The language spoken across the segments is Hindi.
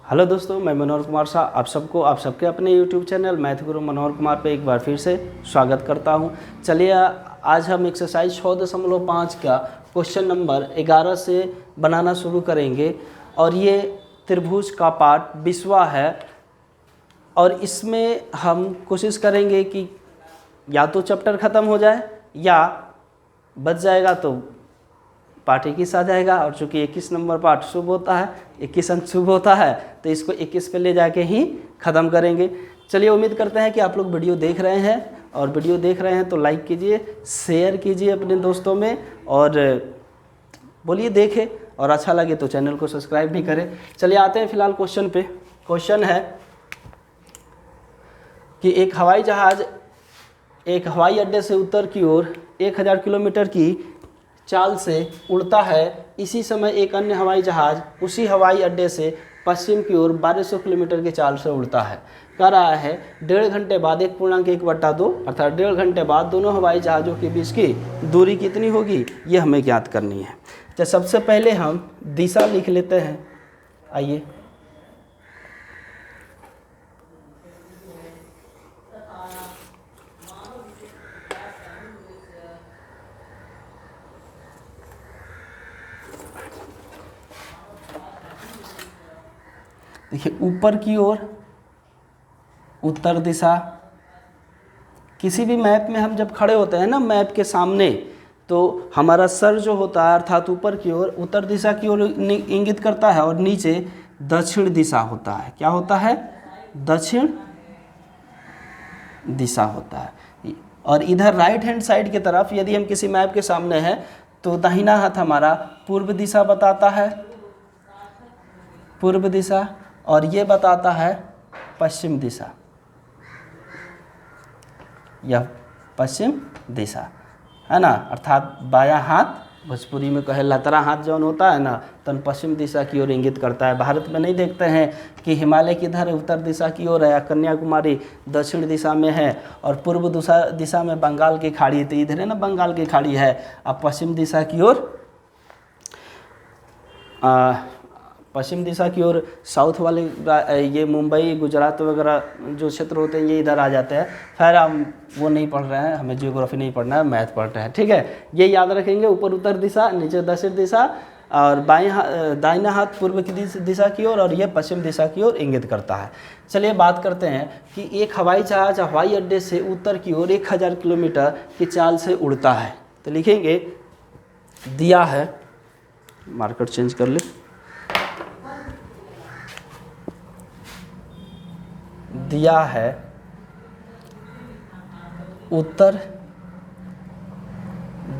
हेलो दोस्तों, मैं मनोहर कुमार शाह आप सबके अपने यूट्यूब चैनल मैथ गुरु मनोहर कुमार पे एक बार फिर से स्वागत करता हूं। चलिए आज हम एक्सरसाइज 6.5 का क्वेश्चन नंबर 11 से बनाना शुरू करेंगे और ये त्रिभुज का पार्ट 20वां है और इसमें हम कोशिश करेंगे कि या तो चैप्टर ख़त्म हो जाए या बच जाएगा तो पार्ट 21 आ जाएगा। और चूँकि 21 नंबर पार्ट शुभ होता है, 21 अंक शुभ होता है, तो इसको 21 पे ले जाके ही ख़त्म करेंगे। चलिए उम्मीद करते हैं कि आप लोग वीडियो देख रहे हैं और वीडियो देख रहे हैं तो लाइक कीजिए, शेयर कीजिए अपने दोस्तों में और बोलिए देखें और अच्छा लगे तो चैनल को सब्सक्राइब भी करें। चलिए आते हैं फिलहाल क्वेश्चन पे। क्वेश्चन है कि एक हवाई जहाज़ एक हवाई अड्डे से उत्तर की ओर 1000 किलोमीटर की चाल से उड़ता है। इसी समय एक अन्य हवाई जहाज़ उसी हवाई अड्डे से पश्चिम की ओर 1200 किलोमीटर की चाल से उड़ता है। कह रहा है 1.5 घंटे बाद 1.1/2 अर्थात 1.5 घंटे बाद दोनों हवाई जहाज़ों के बीच की दूरी कितनी होगी, ये हमें ज्ञात करनी है। तो सबसे पहले हम दिशा लिख लेते हैं। आइए देखिए, ऊपर की ओर उत्तर दिशा। किसी भी मैप में हम जब खड़े होते हैं ना मैप के सामने, तो हमारा सर जो होता है अर्थात ऊपर की ओर उत्तर दिशा की ओर इंगित करता है और नीचे दक्षिण दिशा होता है। क्या होता है? दक्षिण दिशा होता है। और इधर राइट हैंड साइड की तरफ यदि हम किसी मैप के सामने हैं तो दाहिना हाथ हमारा पूर्व दिशा बताता है, पूर्व दिशा, और ये बताता है पश्चिम दिशा, यह पश्चिम दिशा है ना। अर्थात बायां हाथ भोजपुरी में कहे लतरा हाथ जौन होता है ना, तन पश्चिम दिशा की ओर इंगित करता है। भारत में नहीं देखते हैं कि हिमालय किधर उत्तर दिशा की ओर है या कन्याकुमारी दक्षिण दिशा में है और पूर्व दिशा में बंगाल की खाड़ी, तो इधर है ना बंगाल की खाड़ी है। अब पश्चिम दिशा की ओर पश्चिम दिशा की ओर साउथ वाले ये मुंबई गुजरात वगैरह जो क्षेत्र होते हैं ये इधर आ जाते हैं। खैर हम वो नहीं पढ़ रहे हैं, हमें जियोग्राफी नहीं पढ़ना है, मैथ पढ़ रहे हैं, ठीक है। ये याद रखेंगे, ऊपर उत्तर दिशा, नीचे दक्षिण दिशा और दाहिना हाथ पूर्व की दिशा की ओर और ये पश्चिम दिशा की ओर इंगित करता है। चलिए बात करते हैं कि एक हवाई जहाज हवाई अड्डे से उत्तर की ओर 1000 किलोमीटर की चाल से उड़ता है। तो लिखेंगे दिया है, मार्कर चेंज कर ले, दिया है उत्तर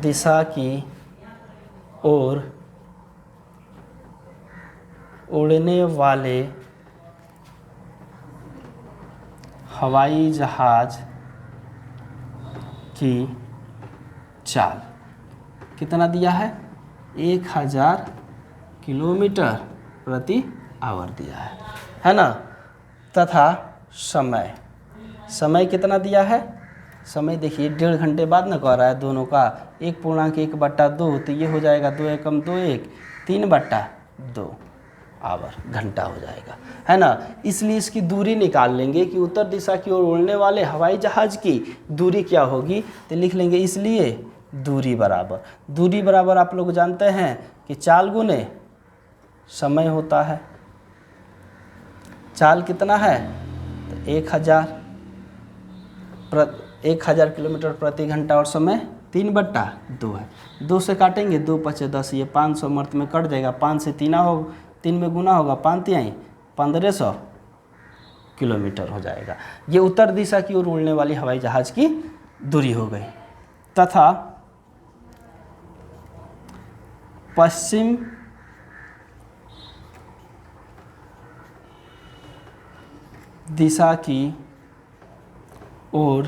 दिशा की ओर उड़ने वाले हवाई जहाज की चाल कितना दिया है? 1000 किलोमीटर प्रति आवर दिया है ना। तथा समय कितना दिया है? समय देखिए 1.5 घंटे बाद ना कह रहा है दोनों का 1.1/2, तो ये हो जाएगा 2 एकम 2 1 3/2 आवर, घंटा हो जाएगा, है ना। इसलिए इसकी दूरी निकाल लेंगे कि उत्तर दिशा की ओर उड़ने वाले हवाई जहाज़ की दूरी क्या होगी, तो लिख लेंगे इसलिए दूरी बराबर आप लोग जानते हैं कि चाल गुने समय होता है। चाल कितना है? तो 1000 किलोमीटर प्रति घंटा और समय 3/2 है। 2 से काटेंगे, 2 × 10, ये 500 मर्त में कट जाएगा। 5 से 3 में गुना होगा, 5 × 1500 किलोमीटर हो जाएगा। ये उत्तर दिशा की ओर उड़ने वाली हवाई जहाज़ की दूरी हो गई। तथा पश्चिम दिशा की ओर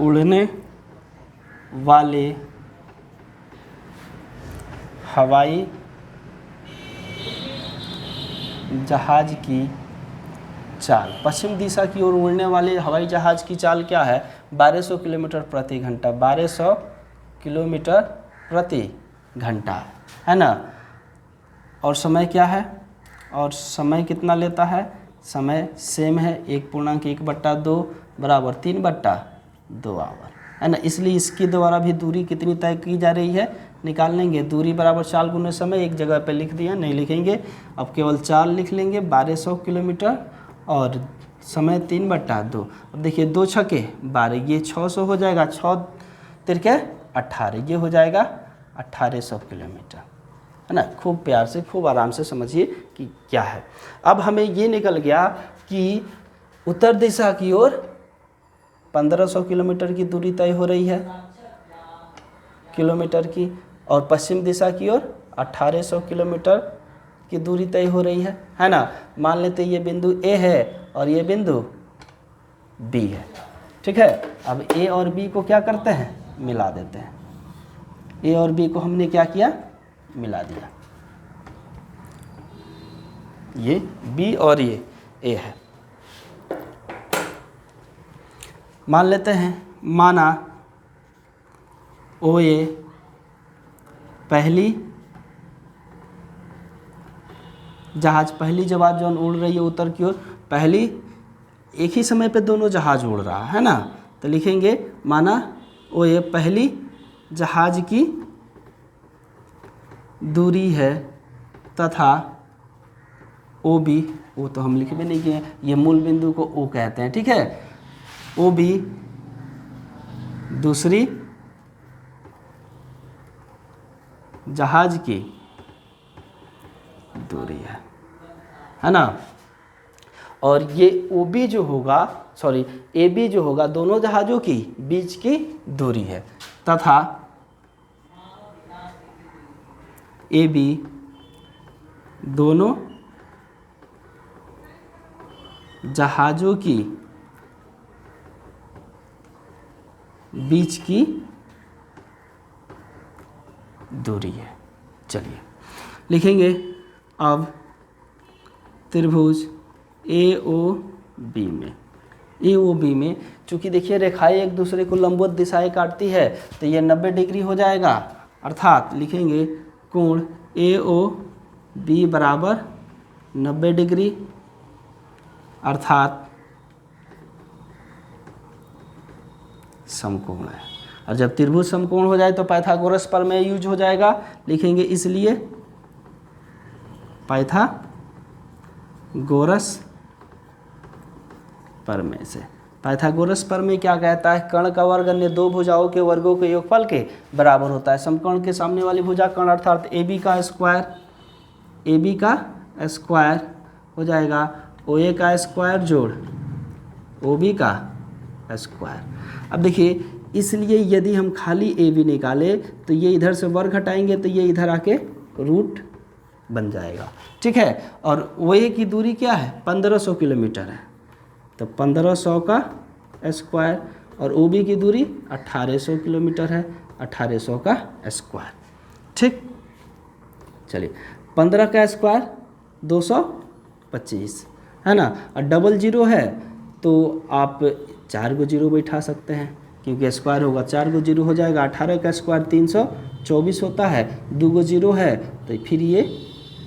उड़ने वाले हवाई जहाज़ की चाल, पश्चिम दिशा की ओर उड़ने वाले हवाई जहाज़ की चाल क्या है? 1200 किलोमीटर प्रति घंटा, 1200 किलोमीटर प्रति घंटा है ना। और समय क्या है, और समय कितना लेता है, समय सेम है 1.1/2 बराबर 3/2 आवर है ना। इसलिए इसके द्वारा भी दूरी कितनी तय की जा रही है, निकाल लेंगे। दूरी बराबर चाल गुने समय, एक जगह पे लिख दिया, नहीं लिखेंगे, अब केवल चाल लिख लेंगे 1200 किलोमीटर और समय 3/2। अब देखिए 2 छके 12, ये 600 हो जाएगा, 6 तिरके 18, ये हो जाएगा 1800 किलोमीटर है ना। खूब प्यार से खूब आराम से समझिए कि क्या है। अब हमें ये निकल गया कि उत्तर दिशा की ओर 1500 किलोमीटर की दूरी तय हो रही है किलोमीटर की, और पश्चिम दिशा की ओर 1800 किलोमीटर की दूरी तय हो रही है ना। मान लेते ये बिंदु ए है और ये बिंदु बी है, ठीक है। अब ए और बी को क्या करते हैं, मिला देते हैं। ए और बी को हमने क्या किया, मिला दिया। ये बी और ये ए है। मान लेते हैं, माना ओ ए पहली जहाज जो उड़ रही है उत्तर की ओर, पहली एक ही समय पे दोनों जहाज उड़ रहा है ना, तो लिखेंगे माना ओ ए पहली जहाज की दूरी है तथा ओ बी, वो तो हम लिख भी नहीं किए, ये मूल बिंदु को ओ कहते हैं, ठीक है। ओ बी दूसरी जहाज की दूरी है ना। और ये ओ बी जो होगा, सॉरी ए बी जो होगा, दोनों जहाज़ों की बीच की दूरी है, तथा ए बी दोनों जहाज़ों की बीच की दूरी है। चलिए लिखेंगे अब त्रिभुज ए ओ बी में चूँकि देखिए रेखाएं एक दूसरे को लंबवत दिशाएं काटती है, तो ये 90 डिग्री हो जाएगा, अर्थात लिखेंगे कोण ए ओ बी बराबर 90 डिग्री, अर्थात समकोण है। और जब त्रिभुज समकोण हो जाए तो पाइथागोरस प्रमेय यूज हो जाएगा, लिखेंगे इसलिए पाइथागोरस प्रमेय से। पाइथागोरस प्रमेय क्या कहता है, कर्ण का वर्ग अन्य दो भुजाओं के वर्गों के योगफल के बराबर होता है। समकोण के सामने वाली भुजा कर्ण अर्थात ए बी का स्क्वायर हो जाएगा ओ ए का स्क्वायर जोड़ ओ बी का स्क्वायर। अब देखिए इसलिए यदि हम खाली ए बी निकाले तो ये इधर से वर्ग हटाएंगे तो ये इधर आके रूट बन जाएगा, ठीक है। और ओ ए की दूरी क्या है, 1500 किलोमीटर है, तो 1500 का स्क्वायर, और ओ बी की दूरी 1800 किलोमीटर है, 1800 का स्क्वायर, ठीक। चलिए 15 का स्क्वायर 225 है ना, और डबल जीरो है तो आप 4 गो जीरो बैठा सकते हैं, क्योंकि स्क्वायर होगा 4 गो जीरो हो जाएगा। 18 का स्क्वायर 324 होता है, 2 गो जीरो है तो फिर ये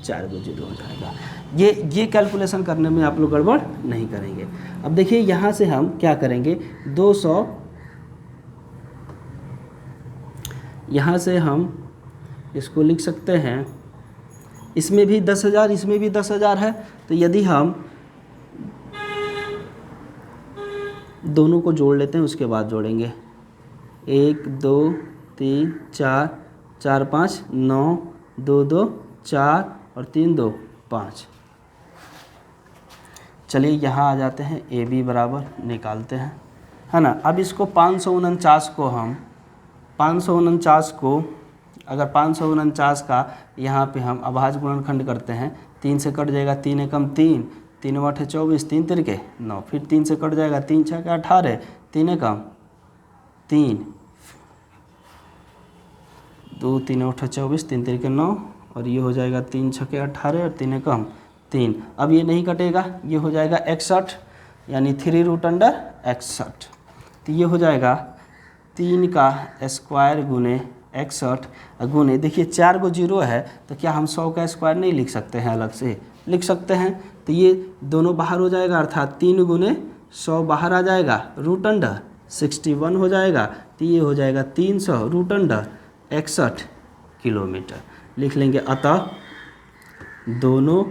4 गो जीरो हो जाएगा। ये कैलकुलेशन करने में आप लोग गड़बड़ नहीं करेंगे। अब देखिए यहाँ से हम क्या करेंगे, 200, यहाँ से हम इसको लिख सकते हैं, इसमें भी 10,000 इसमें भी 10,000 है, तो यदि हम दोनों को जोड़ लेते हैं उसके बाद जोड़ेंगे, 1 2 3 4 4 5 9 2 2 4 और 3 2 5। चलिए यहाँ आ जाते हैं, ए बी बराबर निकालते हैं, है ना। अब इसको 549 को हम 549 को अगर 549 का यहाँ पे हम अभाज्य गुणनखंड करते हैं, 3 से कट जाएगा, 3 एकम 3, 3 8 24, 3 तिरके 9, फिर 3 से कट जाएगा, 3 6 18, 3 एकम 3, 2 3 8 24, 3 तिरके 9, और ये हो जाएगा 3 6 18 और 3 एकम 3। अब ये नहीं कटेगा, ये हो जाएगा 61, यानी 3√61, तो ये हो जाएगा 3 का स्क्वायर गुने 61 गुने, देखिए 4 गो जीरो है तो क्या हम 100 का स्क्वायर नहीं लिख सकते हैं? अलग से लिख सकते हैं। तो ये दोनों बाहर हो जाएगा, अर्थात 3 गुने 100 बाहर आ जाएगा, रूट अंडर 61 हो जाएगा। तो ये हो जाएगा 300 रूट अंडर 61 किलोमीटर लिख लेंगे। अतः दोनों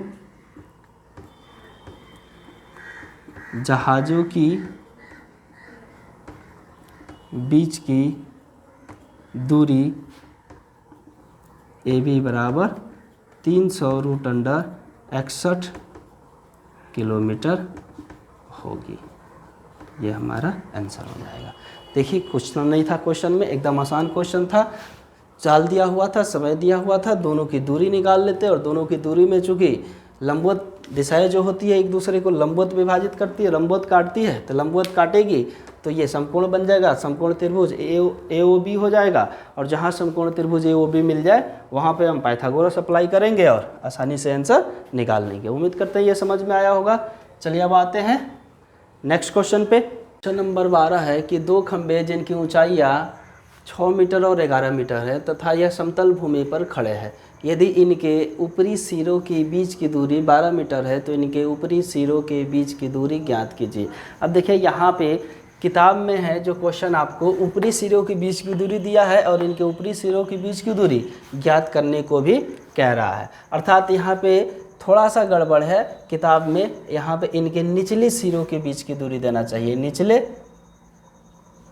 जहाज़ों की बीच की दूरी ए बी बराबर 300 रूट अंडर 61 किलोमीटर होगी। ये हमारा आंसर हो जाएगा। देखिए कुछ तो नहीं था क्वेश्चन में, एकदम आसान क्वेश्चन था। चाल दिया हुआ था, समय दिया हुआ था, दोनों की दूरी निकाल लेते और दोनों की दूरी में चूँकि लंबवत दिशाएं जो होती है एक दूसरे को लंबवत विभाजित करती है, लंबवत काटती है, तो लंबवत काटेगी तो ये समकोण बन जाएगा। समकोण त्रिभुज ए ओ बी हो जाएगा और जहाँ समकोण त्रिभुज ए ओ बी मिल जाए वहाँ पे हम पाइथागोरस अप्लाई करेंगे और आसानी से आंसर निकाल लेंगे। उम्मीद करते हैं ये समझ में आया होगा। चलिए अब आते हैं नेक्स्ट क्वेश्चन पे। क्वेश्चन नंबर 12 है कि दो खंभे जिनकी ऊंचाइयाँ 6 मीटर और 11 मीटर है तथा यह समतल भूमि पर खड़े हैं। यदि इनके ऊपरी सिरों के बीच की दूरी 12 मीटर है तो इनके ऊपरी सिरों के बीच की दूरी ज्ञात कीजिए। अब देखिए यहाँ पे किताब में है जो क्वेश्चन आपको ऊपरी सिरों के बीच की दूरी दिया है और इनके ऊपरी सिरों के बीच की दूरी ज्ञात करने को भी कह रहा है। अर्थात यहाँ पे थोड़ा सा गड़बड़ है किताब में, यहाँ पे इनके निचले सिरों के बीच की दूरी देना चाहिए।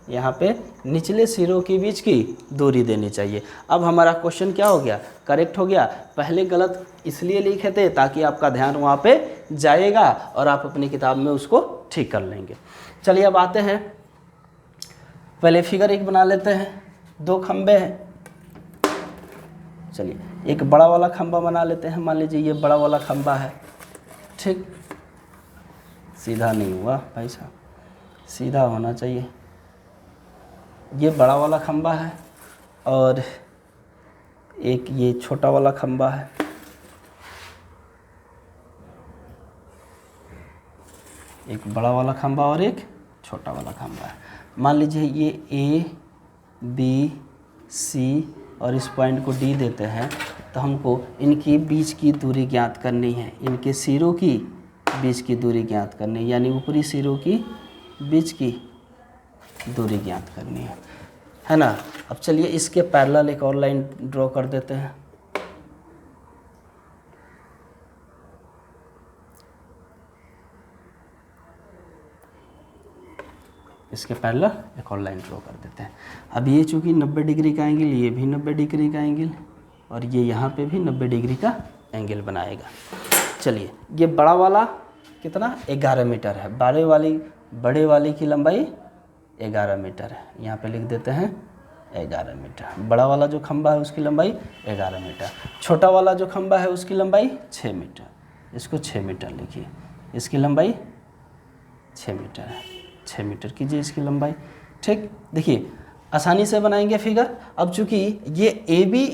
यहाँ पे निचले सिरों के बीच की दूरी देनी चाहिए। अब हमारा क्वेश्चन क्या हो गया? करेक्ट हो गया। पहले गलत इसलिए लिखे थे ताकि आपका ध्यान वहाँ पे जाएगा और आप अपनी किताब में उसको ठीक कर लेंगे। चलिए अब आते हैं, पहले फिगर 1 बना लेते हैं। दो खंबे हैं, चलिए एक बड़ा वाला खंबा बना लेते हैं। मान लीजिए ये बड़ा वाला खंबा है, ठीक, सीधा नहीं हुआ भाई साहब, सीधा होना चाहिए। ये बड़ा वाला खंबा है और एक ये छोटा वाला खंबा है। एक बड़ा वाला खंबा और एक छोटा वाला खंबा है। मान लीजिए ये ए बी सी और इस पॉइंट को डी देते हैं तो हमको इनके बीच की दूरी ज्ञात करनी है। इनके सिरों की बीच की दूरी ज्ञात करनी है, यानी ऊपरी सिरों की बीच की दूरी ज्ञात करनी है ना। अब चलिए इसके पैरेलल एक और लाइन ड्रॉ कर देते हैं। इसके पैरेलल एक और लाइन ड्रॉ कर देते हैं। अब ये चूँकि 90 डिग्री का एंगल, ये भी 90 डिग्री का एंगल और ये यहाँ पे भी 90 डिग्री का एंगल बनाएगा। चलिए ये बड़ा वाला कितना 11 मीटर है, बड़े वाले की लंबाई 11 मीटर है। यहाँ पे लिख देते हैं 11 मीटर। बड़ा वाला जो खंबा है उसकी लंबाई 11 मीटर, छोटा वाला जो खंबा है उसकी लंबाई 6 मीटर। इसको 6 मीटर लिखिए, इसकी लंबाई 6 मीटर है। 6 मीटर कीजिए इसकी लंबाई, ठीक। देखिए आसानी से बनाएंगे फिगर। अब चूँकि ये ए बी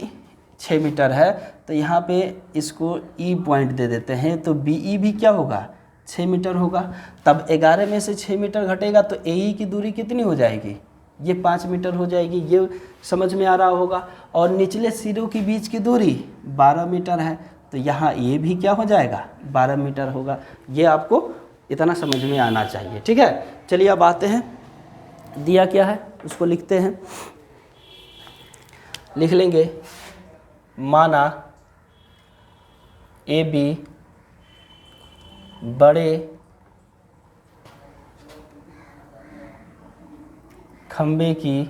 6 मीटर है तो यहाँ पे इसको ई पॉइंट दे देते हैं, तो बी ई भी क्या होगा 6 मीटर होगा। तब 11 में से 6 मीटर घटेगा तो ए ई की दूरी कितनी हो जाएगी? ये 5 मीटर हो जाएगी। ये समझ में आ रहा होगा। और निचले सिरों के बीच की दूरी 12 मीटर है तो यहाँ ये भी क्या हो जाएगा 12 मीटर होगा। ये आपको इतना समझ में आना चाहिए, ठीक है। चलिए अब आते हैं, दिया क्या है उसको लिखते हैं। लिख लेंगे माना ए बी बड़े खंबे की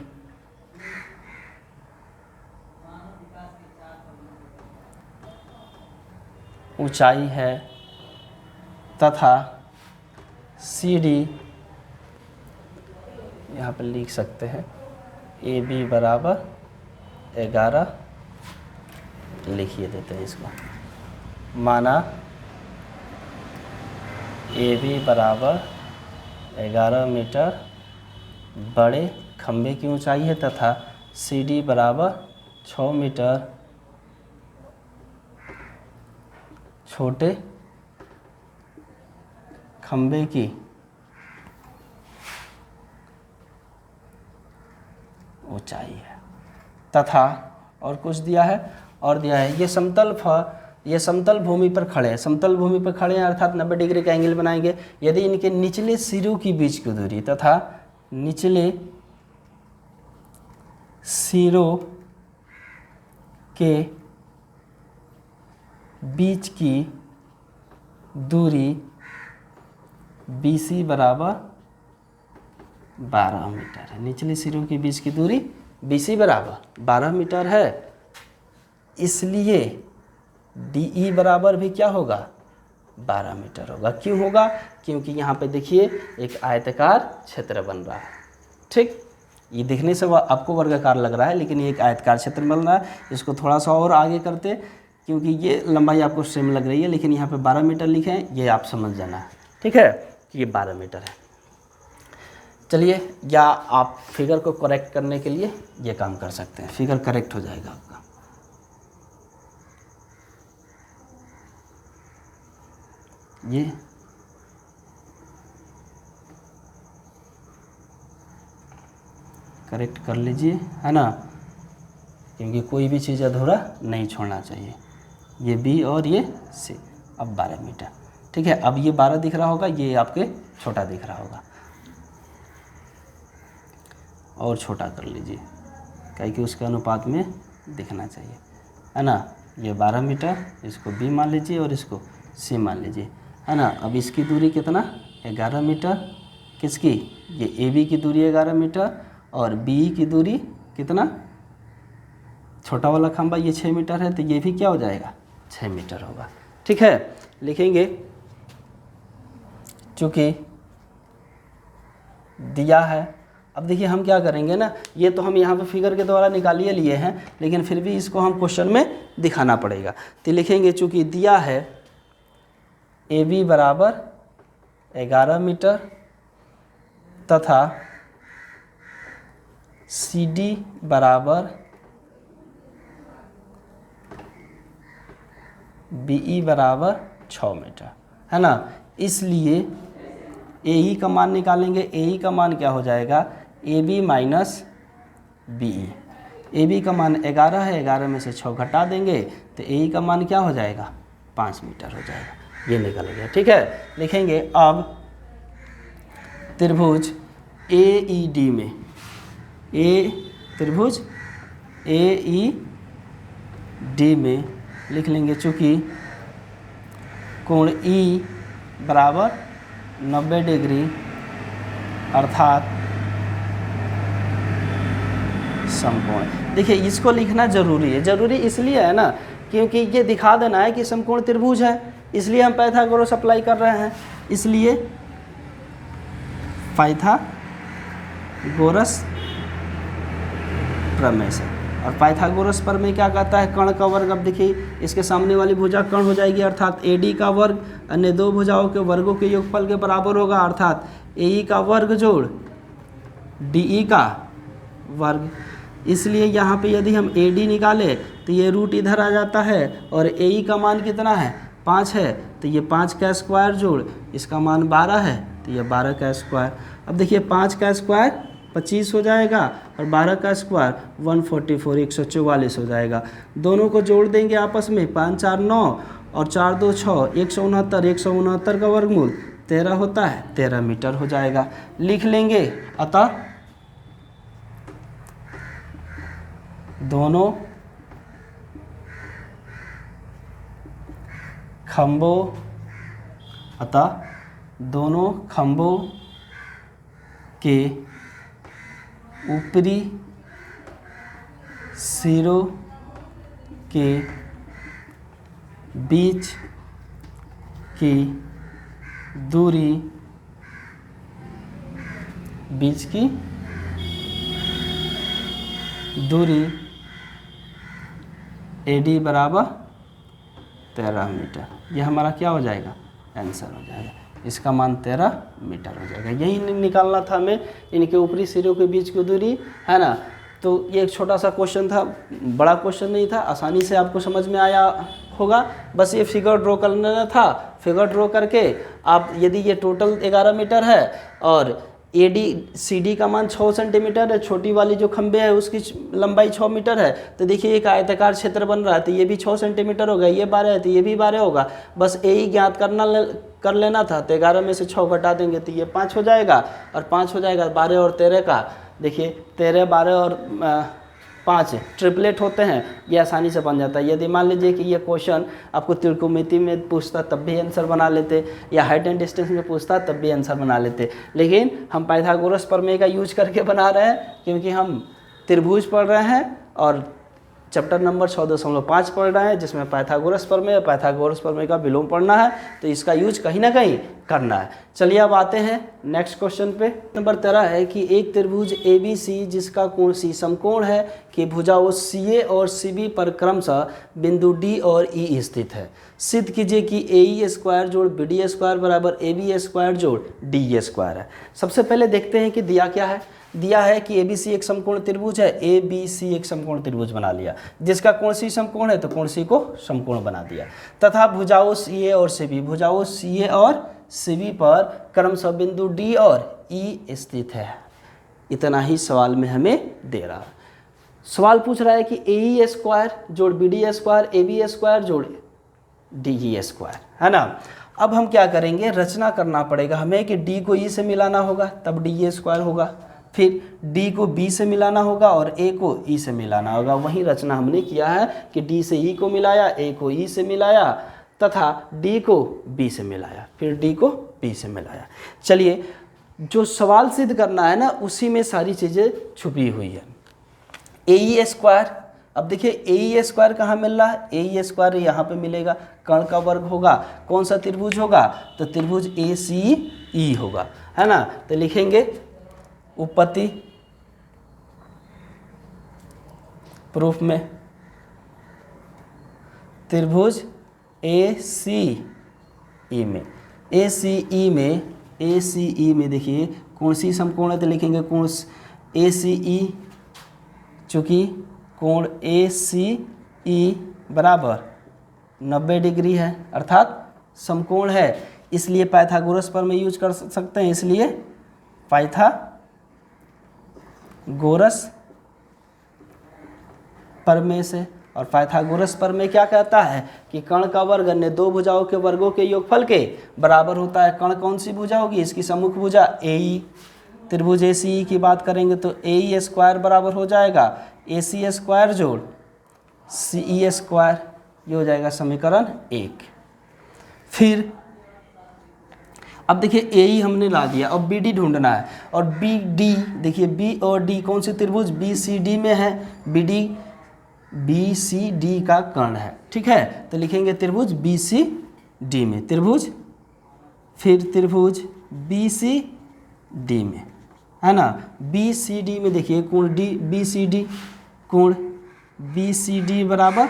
ऊंचाई है तथा सी डी, यहाँ पर लिख सकते हैं ए बी बराबर 11 लिखिए देते हैं इसको। माना ए बी बराबर 11 मीटर बड़े खंबे की ऊंचाई है तथा सी डी बराबर 6 मीटर छोटे खंबे की ऊंचाई है। तथा और कुछ दिया है और दिया है ये समतल भूमि पर खड़े हैं, समतल भूमि पर खड़े हैं अर्थात 90 डिग्री का एंगल बनाएंगे यदि इनके निचले सिरों की बीच की दूरी तथा निचले सिरों के बीच की दूरी BC बराबर 12 मीटर है। निचले सिरों के बीच की दूरी BC बराबर 12 मीटर है, इसलिए DE बराबर भी क्या होगा 12 मीटर होगा। क्यों होगा? क्योंकि यहाँ पे देखिए एक आयताकार क्षेत्र बन रहा है। ठीक, ये दिखने से आपको वर्गाकार लग रहा है लेकिन ये एक आयताकार क्षेत्र बन रहा है। इसको थोड़ा सा और आगे करते क्योंकि ये लंबाई आपको सेम लग रही है लेकिन यहाँ पे 12 मीटर लिखे हैं, ये आप समझ जाना है। ठीक है, ये 12 मीटर है। चलिए, या आप फिगर को करेक्ट करने के लिए ये काम कर सकते हैं, फिगर करेक्ट हो जाएगा आपका। ये करेक्ट कर लीजिए, है ना, क्योंकि कोई भी चीज़ अधूरा नहीं छोड़ना चाहिए। ये B और ये C। अब 12 मीटर, ठीक है। अब ये 12 दिख रहा होगा, ये आपके छोटा दिख रहा होगा, और छोटा कर लीजिए क्योंकि उसके अनुपात में दिखना चाहिए, है ना। ये 12 मीटर, इसको B मान लीजिए और इसको C मान लीजिए, है ना। अब इसकी दूरी कितना 11 मीटर, किसकी, ये AB की दूरी 11 मीटर और BE की दूरी कितना, छोटा वाला खंभा ये 6 मीटर है तो ये भी क्या हो जाएगा 6 मीटर होगा। ठीक है, लिखेंगे चूँकि दिया है। अब देखिए हम क्या करेंगे ना, ये तो हम यहाँ पे फिगर के द्वारा निकालिए लिए हैं लेकिन फिर भी इसको हम क्वेश्चन में दिखाना पड़ेगा। तो लिखेंगे चूँकि दिया है AB बराबर 11 मीटर तथा CD बराबर BE बराबर 6 मीटर, है ना। इसलिए AE का मान निकालेंगे, AE का मान क्या हो जाएगा AB माइनस BE। AB का मान 11 है, 11 में से 6 घटा देंगे तो AE का मान क्या हो जाएगा 5 मीटर हो जाएगा, ये निकल गया। ठीक है, लिखेंगे अब त्रिभुज AED में, त्रिभुज AED में लिख लेंगे चूँकि कोण E बराबर 90 डिग्री अर्थात समकोण। देखिए इसको लिखना जरूरी है, जरूरी इसलिए है ना क्योंकि ये दिखा देना है कि समकोण त्रिभुज है, इसलिए हम पाइथागोरस अप्लाई कर रहे हैं। इसलिए पाइथागोरस प्रमेय से, और पाइथागोरस प्रमेय क्या कहता है, कर्ण का वर्ग। अब देखिए इसके सामने वाली भुजा कर्ण हो जाएगी अर्थात AD का वर्ग अन्य दो भुजाओं के वर्गों के योगफल के बराबर होगा अर्थात AE का वर्ग जोड़ DE का वर्ग। इसलिए यहाँ पे यदि हम AD निकाले तो ये रूट इधर आ जाता है और AE का मान कितना है 5 है तो ये 5 का स्क्वायर जोड़ इसका मान 12 है तो ये 12 का स्क्वायर। अब देखिए 5 का स्क्वायर 25 हो जाएगा और 12 का स्क्वायर 144 144 हो जाएगा। दोनों को जोड़ देंगे आपस में, 5 4 9 और 4 2 6 169, 169 का वर्गमूल 13 होता है, 13 मीटर हो जाएगा। लिख लेंगे अतः दोनों खंभों के ऊपरी सिरों के बीच की दूरी AD बराबर 13 मीटर। ये हमारा क्या हो जाएगा आंसर हो जाएगा, इसका मान 13 मीटर हो जाएगा। यही निकालना था हमें, इनके ऊपरी सिरों के बीच की दूरी, है ना। तो ये एक छोटा सा क्वेश्चन था, बड़ा क्वेश्चन नहीं था, आसानी से आपको समझ में आया होगा। बस ये फिगर ड्रॉ करना था, फिगर ड्रॉ करके आप यदि ये टोटल 11 मीटर है और ए डी सी डी का मान 6 सेंटीमीटर है, छोटी वाली जो खंबे है उसकी लंबाई 6 मीटर है, तो देखिए एक आयताकार क्षेत्र बन रहा है, तो ये भी 6 सेंटीमीटर होगा, ये 12 है तो ये भी 12 होगा। बस यही ज्ञात कर लेना था, तो 11 में से 6 घटा देंगे तो ये 5 हो जाएगा, और 5 हो जाएगा 12 और 13 का, देखिए 13, 12 और 5 ट्रिपलेट होते हैं, ये आसानी से बन जाता है। यदि मान लीजिए कि ये क्वेश्चन आपको त्रिकोणमिति में पूछता तब भी आंसर बना लेते, या हाइट एंड डिस्टेंस में पूछता तब भी आंसर बना लेते, लेकिन हम पाइथागोरस प्रमेय का यूज करके बना रहे हैं, क्योंकि हम त्रिभुज पढ़ रहे हैं और चैप्टर नंबर 6.5 पढ़ रहे हैं, जिसमें पाइथागोरस प्रमेय का विलोम पढ़ना है, तो इसका यूज कहीं ना कहीं करना है। चलिए अब आते हैं नेक्स्ट क्वेश्चन पे। नंबर 13 है कि एक त्रिभुज ABC जिसका कोण C समकोण है कि भुजाओं CA और CB पर क्रमशः बिंदु D और E स्थित है, सिद्ध कीजिए कि AE स्क्वायर जोड़ BD स्क्वायर बराबर AB स्क्वायर जोड़ DE स्क्वायर है। सबसे पहले देखते हैं कि दिया क्या है। दिया है कि ABC एक समकोण त्रिभुज है, ABC एक समकोण त्रिभुज बना लिया, जिसका कोण C समकोण है तो कोण C को समकोण बना दिया, तथा भुजाओं CA और CB पर क्रमशः बिंदु D और E स्थित है। इतना ही सवाल में हमें दे रहा है। सवाल पूछ रहा है कि AE स्क्वायर जोड़ BD स्क्वायर AB स्क्वायर जोड़ DE स्क्वायर, है ना। अब हम क्या करेंगे, रचना करना पड़ेगा हमें कि D को E से मिलाना होगा तब DE स्क्वायर होगा, फिर D को B से मिलाना होगा और A को E से मिलाना होगा। वही रचना हमने किया है कि D से E को मिलाया, A को E से मिलाया तथा D को B से मिलाया, फिर D को B से मिलाया। चलिए, जो सवाल सिद्ध करना है ना उसी में सारी चीज़ें छुपी हुई है। AE स्क्वायर, अब देखिए AE स्क्वायर कहाँ मिल रहा है, AE स्क्वायर यहाँ पे मिलेगा, कर्ण का वर्ग होगा, कौन सा त्रिभुज होगा, तो त्रिभुज ACE होगा, है ना। तो लिखेंगे उपपत्ति प्रूफ में त्रिभुज ACE में देखिए कोण C समकोण है तो लिखेंगे कोण ACE, चूँकि कोण ACE बराबर 90 डिग्री है अर्थात समकोण है, इसलिए पाइथागोरस प्रमेय यूज कर सकते हैं, इसलिए पाइथागोरस प्रमेय से। और पाइथागोरस प्रमेय क्या कहता है कि कर्ण का वर्ग अन्य दो भुजाओं के वर्गों के योगफल के बराबर होता है। कर्ण कौन सी भुजा होगी, इसकी सम्मुख भुजा AE। त्रिभुज ACE की बात करेंगे तो AE स्क्वायर बराबर हो जाएगा AC स्क्वायर जोड़ CE स्क्वायर, ये हो जाएगा समीकरण 1। फिर अब देखिए AE हमने ला दिया, अब BD ढूंढना है, और BD देखिए B और D कौन से त्रिभुज BCD में है, BCD का कर्ण है, ठीक है। तो लिखेंगे त्रिभुज BCD में त्रिभुज, फिर त्रिभुज BCD में, है ना। BCD में देखिए कोण BCD, कोण BCD बराबर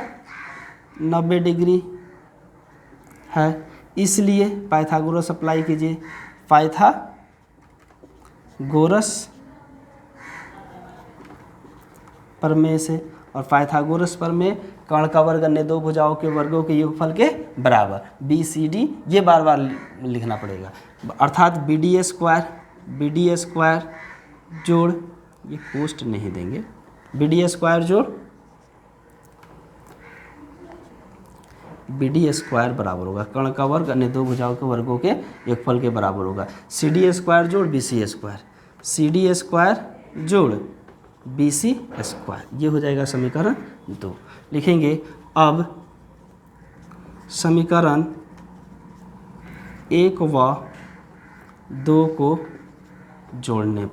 90 डिग्री है, इसलिए पाइथागोरस अप्लाई कीजिए, पाइथागोरस प्रमेय से। और पाइथागोरस प्रमेय कर्ण का वर्ग अन्य दो भुजाओं के वर्गों के योगफल के बराबर, BCD, ये बार बार लिखना पड़ेगा, अर्थात BD स्क्वायर जोड़, ये पोस्ट नहीं देंगे, BD स्क्वायर जोड़ BD स्क्वायर बराबर होगा कर्ण का वर्ग अन्य दो भुजाओं के वर्गों के योगफल के बराबर होगा, CD स्क्वायर जोड़ BC स्क्वायर, CD स्क्वायर जोड़ BC स्क्वायर, ये हो जाएगा समीकरण 2। लिखेंगे अब समीकरण 1 व 2 को जोड़ने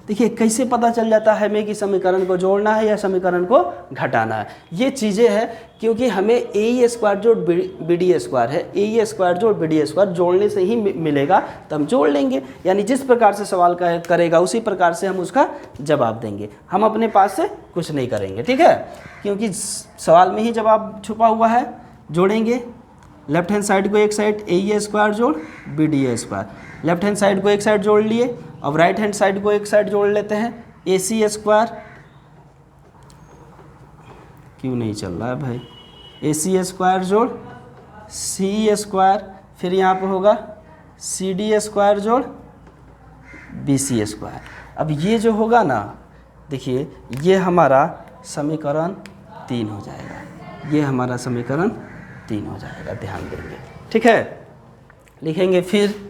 देखिए कैसे पता चल जाता है हमें कि समीकरण को जोड़ना है या समीकरण को घटाना है। ये चीज़ें हैं क्योंकि हमें AE स्क्वायर जोड़ BD स्क्वायर है, AE स्क्वायर जोड़ BD स्क्वायर जोड़ने से ही मिलेगा, तो हम जोड़ लेंगे, यानी जिस प्रकार से सवाल करेगा उसी प्रकार से हम उसका जवाब देंगे, हम अपने पास से कुछ नहीं करेंगे, ठीक है, क्योंकि सवाल में ही जवाब छुपा हुआ है। जोड़ेंगे लेफ्ट हैंड साइड को एक साइड AE स्क्वायर जोड़ BD square, left hand side को एक साइड जोड़ लिए, अब राइट हैंड साइड को एक साइड जोड़ लेते हैं, AC स्क्वायर, क्यों नहीं चल रहा है भाई, AC स्क्वायर जोड़ CE स्क्वायर, फिर यहाँ पर होगा CD स्क्वायर जोड़ BC स्क्वायर। अब ये जो होगा ना, देखिए ये हमारा समीकरण 3 हो जाएगा, ये हमारा समीकरण 3 हो जाएगा, ध्यान देंगे, ठीक है। लिखेंगे फिर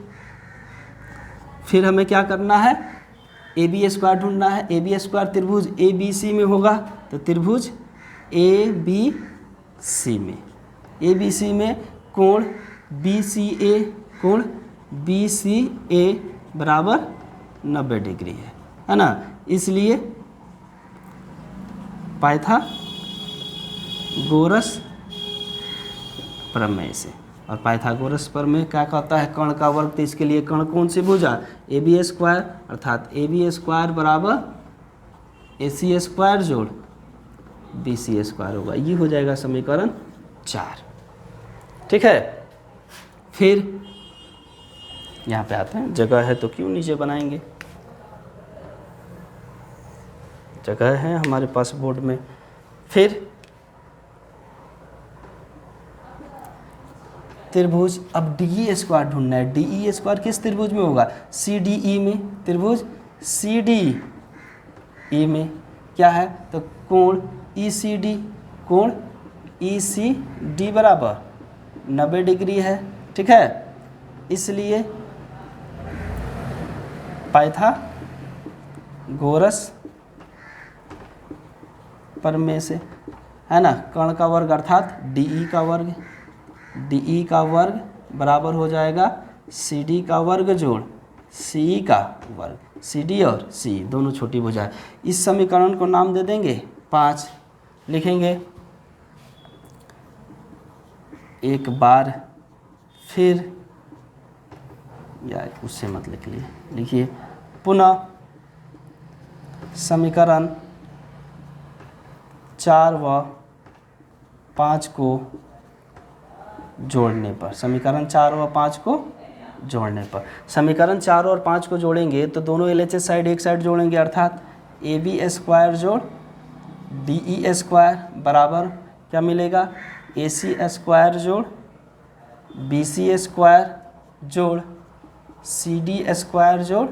हमें क्या करना है, AB स्क्वायर ढूंढना है। AB स्क्वायर त्रिभुज ABC में होगा, तो त्रिभुज ABC में, ABC में कोण BCA, कोण BCA बराबर 90 डिग्री है ना। इसलिए पाइथागोरस प्रमेय से, और पाइथागोरस प्रमेय क्या कहता है, कर्ण का वर्ग, तो इसके लिए कर्ण कौन सी भुजा, AB स्क्वायर, अर्थात AB स्क्वायर बराबर AC स्क्वायर जोड़ BC स्क्वायर होगा। ये हो जाएगा समीकरण 4, ठीक है। फिर यहाँ पे आते हैं, जगह है तो क्यों नीचे बनाएंगे, जगह है हमारे पास बोर्ड में। फिर त्रिभुज, अब DE स्क्वायर ढूंढना है। DE स्क्वायर किस त्रिभुज में होगा, CDE में, त्रिभुज CDE में क्या है, तो कोण ECD, कोण ECD बराबर 90 डिग्री है, ठीक है। इसलिए पाइथागोरस प्रमेय से, है ना, कर्ण का वर्ग अर्थात DE का वर्ग, DE का वर्ग बराबर हो जाएगा CD का वर्ग जोड़ CE का वर्ग। CD और CE दोनों छोटी भुजा है। इस समीकरण को नाम दे देंगे 5। लिखेंगे एक बार फिर, या उससे मत लिखिए, लिखिए पुनः समीकरण 4 व 5 को जोड़ने पर, समीकरण 4 व 5 को जोड़ने पर, समीकरण 4 और 5 को जोड़ेंगे तो दोनों LHS साइड एक साइड जोड़ेंगे, अर्थात AB स्क्वायर जोड़ DE स्क्वायर बराबर क्या मिलेगा, AC स्क्वायर जोड़ BC स्क्वायर जोड़ CD स्क्वायर जोड़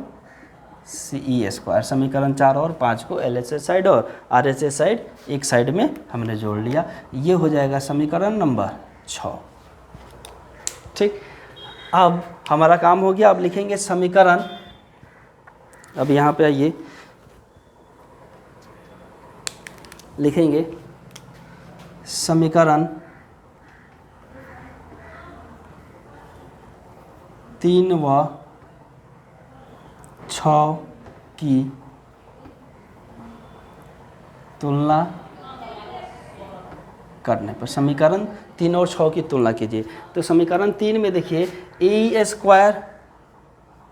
CE स्क्वायर। समीकरण 4 और 5 को LHS साइड और RHS साइड एक साइड में हमने जोड़ लिया, ये हो जाएगा समीकरण नंबर 6, ठीक। अब हमारा काम हो गया। अब लिखेंगे समीकरण, अब यहाँ पे आइए, लिखेंगे समीकरण 3 व 6 की तुलना करने पर, समीकरण 3 और 6 की तुलना कीजिए। तो समीकरण 3 में देखिए AE स्क्वायर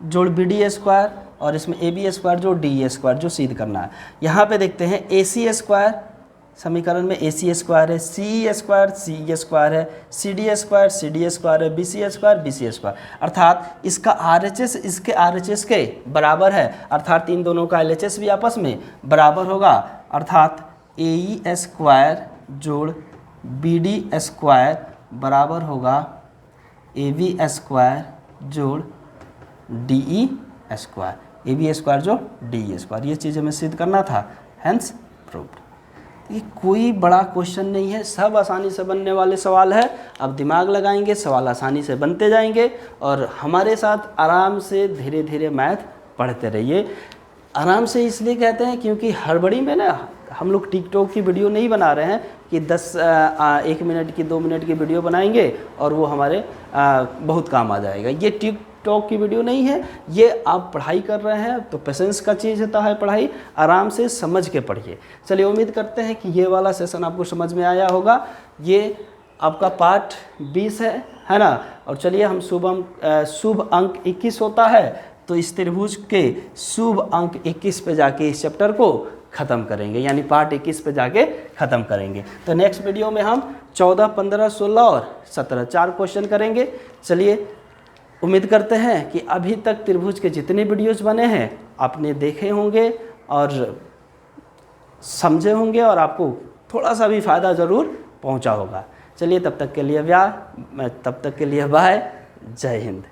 जोड़ BD स्क्वायर और इसमें AB स्क्वायर जोड़ DE स्क्वायर जो सिद्ध करना है। यहाँ पे देखते हैं AC स्क्वायर, समीकरण में AC स्क्वायर है, CE स्क्वायर CE स्क्वायर है, CD स्क्वायर CD स्क्वायर है, BC स्क्वायर BC स्क्वायर, अर्थात इसका RHS इसके RHS के बराबर है, अर्थात इन दोनों का LHS भी आपस में बराबर होगा, अर्थात AE स्क्वायर जोड़ BD स्क्वायर बराबर होगा AB स्क्वायर जोड़ DE स्क्वायर, AB स्क्वायर जोड़ DE स्क्वायर। ये चीज़ हमें सिद्ध करना था, हेंस प्रूव्ड। ये कोई बड़ा क्वेश्चन नहीं है, सब आसानी से बनने वाले सवाल है। अब दिमाग लगाएंगे, सवाल आसानी से बनते जाएंगे और हमारे साथ आराम से धीरे धीरे मैथ पढ़ते रहिए। आराम से इसलिए कहते हैं क्योंकि हड़बड़ी में ना हम लोग टिकटॉक की वीडियो नहीं बना रहे हैं कि 1 मिनट की 2 मिनट की वीडियो बनाएंगे और वो हमारे बहुत काम आ जाएगा। ये टिकटॉक की वीडियो नहीं है, ये आप पढ़ाई कर रहे हैं तो पेशेंस का चीज़ होता है पढ़ाई, आराम से समझ के पढ़िए। चलिए, उम्मीद करते हैं कि ये वाला सेशन आपको समझ में आया होगा। ये आपका पार्ट 20 है ना। और चलिए हम शुभ अंक 21 होता है तो इस त्रिभुज के शुभ अंक 21 पे जाके इस चैप्टर को ख़त्म करेंगे, यानी पार्ट 21 पे जाके ख़त्म करेंगे। तो नेक्स्ट वीडियो में हम 14, 15, 16 और 17 4 क्वेश्चन करेंगे। चलिए, उम्मीद करते हैं कि अभी तक त्रिभुज के जितने वीडियोज़ बने हैं आपने देखे होंगे और समझे होंगे और आपको थोड़ा सा भी फ़ायदा ज़रूर पहुंचा होगा। चलिए, तब तक के लिए बाय, जय हिंद।